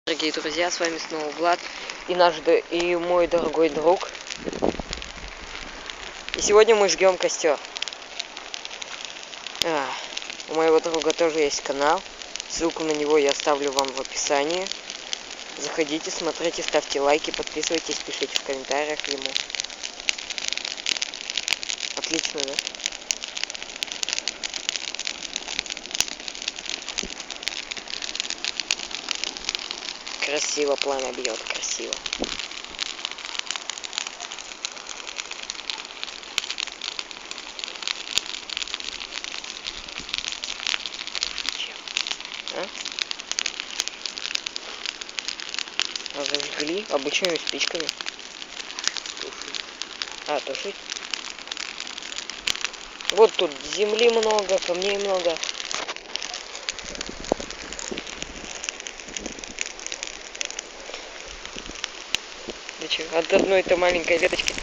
Дорогие друзья, с вами снова Влад и мой дорогой друг. И сегодня мы жгем костер. У моего друга тоже есть канал. Ссылку на него я оставлю вам в описании. Заходите, смотрите, ставьте лайки, подписывайтесь, пишите в комментариях ему. Отлично, да? Красиво пламя бьет, красиво. Зажгли обычными спичками. Тушить. Вот тут земли много, камней много. От одной-то маленькой веточки